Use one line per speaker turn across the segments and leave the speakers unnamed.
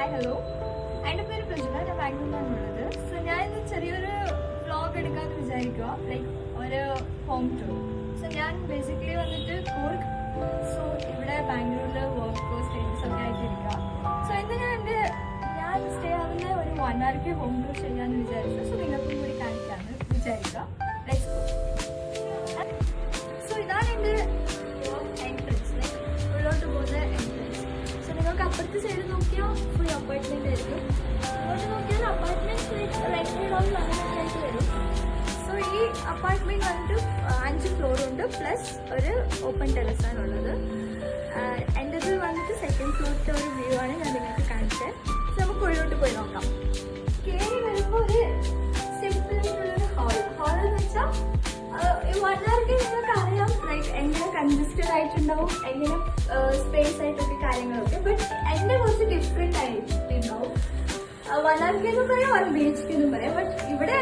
Hi hello, എൻ്റെ പേര് പ്രജുല. ഞാൻ ബാംഗ്ലൂരിലാണുള്ളത്. സോ ഞാൻ ഇന്ന് ചെറിയൊരു വ്ളോഗ് എടുക്കാമെന്ന് വിചാരിക്കുക, ലൈക്ക് ഒരു ഹോം ടൂർ. സോ ഞാൻ ബേസിക്കലി വന്നിട്ട് കൂർഗ്, സോ ഇവിടെ ബാംഗ്ലൂരിൽ വർക്ക് സ്റ്റേജസ് ഒക്കെ ആയിട്ടിരിക്കുക. സോ ഇന്ന് ഞാൻ സ്റ്റേ ആവുന്ന ഒരു 1 hour ഹോം ടൂർ ചെയ്യാമെന്ന് വിചാരിച്ചു. സോ നിങ്ങൾക്കും കൂടി കാണിക്കാമെന്ന് വിചാരിക്കുക. Let's go. സോ ഇതാണ് എൻ്റെ എൻട്രൻസ്, ലൈക്ക് ഉള്ളോട്ട് പോകുന്ന എൻട്രൻസ്. സോ നിങ്ങൾക്ക് അപ്പുറത്തെ സൈഡ് നോക്കിയാൽ ഫുൾ അപ്പാർട്ട്മെന്റ് ആയിരിക്കും. അങ്ങോട്ട് നോക്കിയാൽ അപ്പാർട്ട്മെന്റ്സ് റെന്റഡ് ഓൺ ആയിട്ട് വരും. സോ ഈ അപ്പാർട്ട്മെന്റ് വന്നിട്ട് 5 floor ഉണ്ട്, പ്ലസ് ഒരു ഓപ്പൺ ടെറസാണുള്ളത്. എൻ്റെത് വന്നിട്ട് 2nd floorത്തെ ഒരു വ്യൂ ആണ് ഞാൻ നിങ്ങൾക്ക് കാണിച്ചത്. സോ നമുക്ക് ഉള്ളിലോട്ട് പോയി നോക്കാം. കയറി വരുമ്പോൾ ഒരു സിമ്പിൾ ആയിട്ടുള്ളൊരു ഹാൾ എന്ന് വെച്ചാൽ 1 hour നിങ്ങൾക്ക് അറിയാം ലൈക്ക് എങ്ങനെ കൺജസ്റ്റഡ് ആയിട്ടുണ്ടാവും, എങ്ങനെ സ്പേസ് ആയിട്ടൊക്കെ കാര്യങ്ങളൊക്കെ. ബട്ട് എൻ്റെ കുറച്ച് ഡിഫറെന്റ് ആയിട്ടുണ്ടാവും. 1 hour എന്ന് പറയാം, 1 BHK എന്നും പറയാം. ബട്ട് ഇവിടെ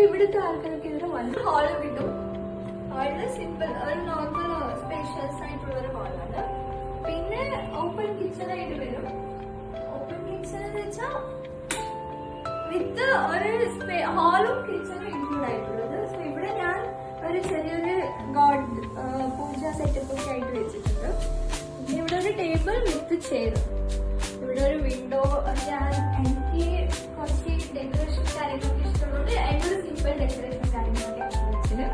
ഇവിടുത്തെ ആൾക്കാർക്ക് ഇതിന് 1 ഹാള് കിട്ടും. ഹാളില് സിമ്പിൾ ഒരു നോർമൽ സ്പേഷ്യസ് ആയിട്ടുള്ള ഒരു ഹാളാണ്. പിന്നെ ഓപ്പൺ കിച്ചൺ ആയിട്ട് വരും. ഓപ്പൺ കിച്ചൺ എന്ന് വെച്ചാൽ വിത്ത് ഒരു ഹാളും കിച്ചണും ഇൻക്ലൂഡ് ആയിട്ടുള്ളത്. സോ ഇവിടെ ഞാൻ ഒരു ചെറിയൊരു ഗോഡ് പൂജ സെറ്റപ്പ് ഒക്കെ ആയിട്ട് വെച്ചിട്ടുണ്ട്. പിന്നെ ഇവിടെ ഒരു ടേബിൾ വിത്ത് ചെയർ. ഇവിടെ ഒരു വിൻഡോ. എനിക്ക് കുറച്ച് ഡെക്കറേഷൻ കാര്യങ്ങളൊക്കെ ഇഷ്ടമുള്ളത് എൻ്റെ ഒരു സിമ്പിൾ ഡെക്കറേഷൻ കാര്യങ്ങളൊക്കെ വെച്ചിട്ട്.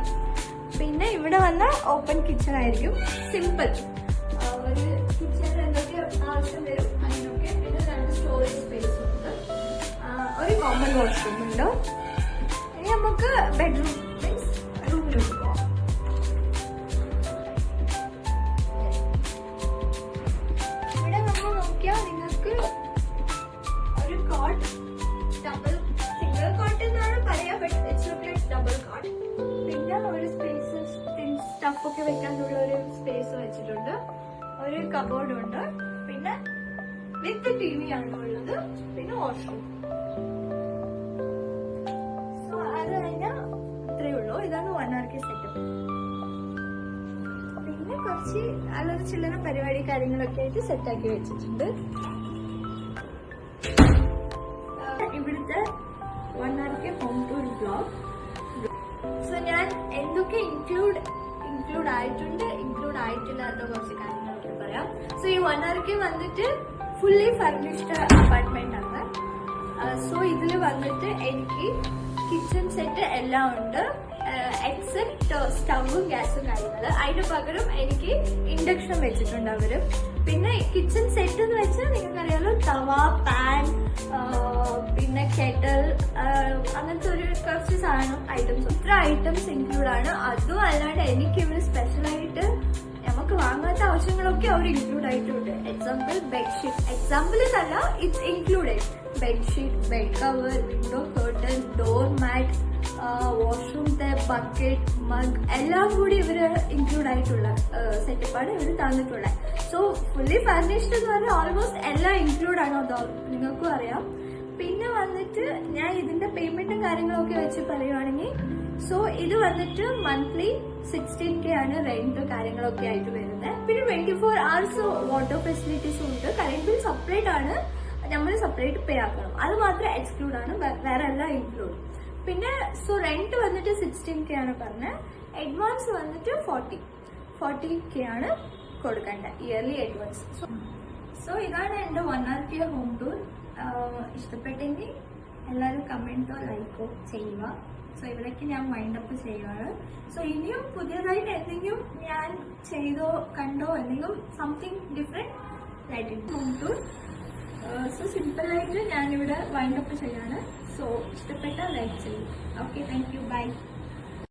പിന്നെ ഇവിടെ വന്ന ഓപ്പൺ കിച്ചൺ ആയിരിക്കും, സിമ്പിൾ ഒരു കിച്ചണിൽ എന്തൊക്കെ ആവശ്യം വരും അതിനൊക്കെ. പിന്നെ 2 സ്റ്റോറേജ് സ്പേസ് ഉണ്ട്, ഒരു കോമൺ വാഷ്റൂം ഉണ്ട്. ഇനി നമുക്ക് ബെഡ്റൂം മീൻസ് റൂമിലോട്ട് പോവാം. ഇവിടെ നമ്മൾ നോക്കിയാൽ നിങ്ങൾക്ക് ഒരു കോട്ട്, സിംഗിൾ കോട്ട് എന്നാണ് പറയാ, but it's look like double coat. പിന്നെ ഒരു സ്പേസ് സ്റ്റഫൊക്കെ വെക്കാനുള്ള ഒരു സ്പേസ് വെച്ചിട്ടുണ്ട്. ഒരു കബോർഡ് ഉണ്ട്. പിന്നെ വിത്ത് TV ആണ് ഉള്ളത്. പിന്നെ വാഷ്റൂം. സോ അത് കഴിഞ്ഞാൽ ഇത്രയേ ഉള്ളൂ. ഇതാണ് 1 hour സെറ്റപ്പ്. പിന്നെ കുറച്ച് അല്ലറ ചില്ലറ പരിപാടി കാര്യങ്ങളൊക്കെ ആയിട്ട് സെറ്റാക്കി വെച്ചിട്ടുണ്ട്. ഇവിടുത്തെ 1 hour home tour vlog. So ഞാൻ എന്തൊക്കെ ഇൻക്ലൂഡ് ആയിട്ടുണ്ട്, ഇൻക്ലൂഡ് ആയിട്ടില്ലാത്ത കുറച്ച് കാര്യങ്ങളൊക്കെ പറയാം. സോ ഈ 1 hour വന്നിട്ട് ഫുള്ളി ഫർണിഷ്ഡ് അപ്പാർട്ട്മെന്റ് ആണ്. സോ ഇതിൽ വന്നിട്ട് എനിക്ക് കിച്ചൺ സെറ്റ് എല്ലാം ഉണ്ട്, എക്സെപ്റ്റ് സ്റ്റവും ഗ്യാസും കാര്യങ്ങള്. അതിന് പകരം എനിക്ക് ഇൻഡക്ഷൻ വെച്ചിട്ടുണ്ട് അവരും. പിന്നെ കിച്ചൺ സെറ്റ് എന്ന് വെച്ചാൽ നിങ്ങൾക്കറിയാലോ, തവ, പാൻ, പിന്നെ കെറ്റൽ, അങ്ങനത്തെ ഒരു കുറച്ച് സാധനം ഐറ്റംസ്, ഇത്ര ഐറ്റംസ് ഇൻക്ലൂഡ് ആണ്. അതും അല്ലാണ്ട് എനിക്ക് ഇവര് സ്പെഷ്യലായിട്ട് നമുക്ക് വാങ്ങാത്ത ആവശ്യങ്ങളൊക്കെ അവർ ഇൻക്ലൂഡ് ആയിട്ടുണ്ട്. എക്സാമ്പിൾ ബെഡ്ഷീറ്റ്, എക്സാമ്പിൾ എന്നല്ല, it's included. Bedsheet, bed cover, window curtain, door mat, വാഷ്റൂമത്തെ ബക്കറ്റ്, മഗ്, എല്ലാം കൂടി ഇവര് ഇൻക്ലൂഡ് ആയിട്ടുള്ള സെറ്റപ്പാണ് ഇവർ തന്നിട്ടുള്ളത്. സോ ഫുള്ളി ഫർണിഷ്ഡ് എന്ന് പറഞ്ഞാൽ ഓൾമോസ്റ്റ് എല്ലാം ഇൻക്ലൂഡ് ആണോ നിങ്ങൾക്കും അറിയാം. പിന്നെ വന്നിട്ട് ഞാൻ ഇതിന്റെ പേയ്മെന്റും കാര്യങ്ങളൊക്കെ വെച്ച് പറയുവാണെങ്കിൽ, സോ ഇത് വന്നിട്ട് മന്ത്ലി 16K ആണ് റെന്റ് കാര്യങ്ങളൊക്കെ ആയിട്ട് വരുന്നത്. പിന്നെ 24 hours വാട്ടർ ഫെസിലിറ്റീസും ഉണ്ട്. കറന്റ് ബിൽ സെപ്പറേറ്റ് ആണ്, നമ്മൾ സെപ്പറേറ്റ് പേ ആക്കണം. അത് മാത്രം എക്സ്ക്ലൂഡ് ആണ്, വേറെ എല്ലാം ഇൻക്ലൂഡ്. പിന്നെ സോ റെന്റ് വന്നിട്ട് 16K ആണ് പറഞ്ഞത്. അഡ്വാൻസ് വന്നിട്ട് 40K ആണ് കൊടുക്കേണ്ടത്, ഇയർലി അഡ്വാൻസ്. സോ ഇതാണ് എൻ്റെ 1 hour ഹോം ടൂർ. ഇഷ്ടപ്പെട്ടെങ്കിൽ എല്ലാവരും കമൻറ്റോ ലൈക്കോ ചെയ്യുക. സോ ഇവിടേക്ക് ഞാൻ വൈൻഡപ്പ് ചെയ്യുകയാണ്. സോ ഇനിയും പുതിയതായിട്ട് എന്തെങ്കിലും ഞാൻ ചെയ്തോ കണ്ടോ എന്തെങ്കിലും something different like home tour. So സിമ്പിളായിട്ട് ഞാനിവിടെ വൈൻഡപ്പ് ചെയ്യാണ്. സോ ഇഷ്ടപ്പെട്ട ലൈക്ക് ചെയ്യും. Okay, thank you, by.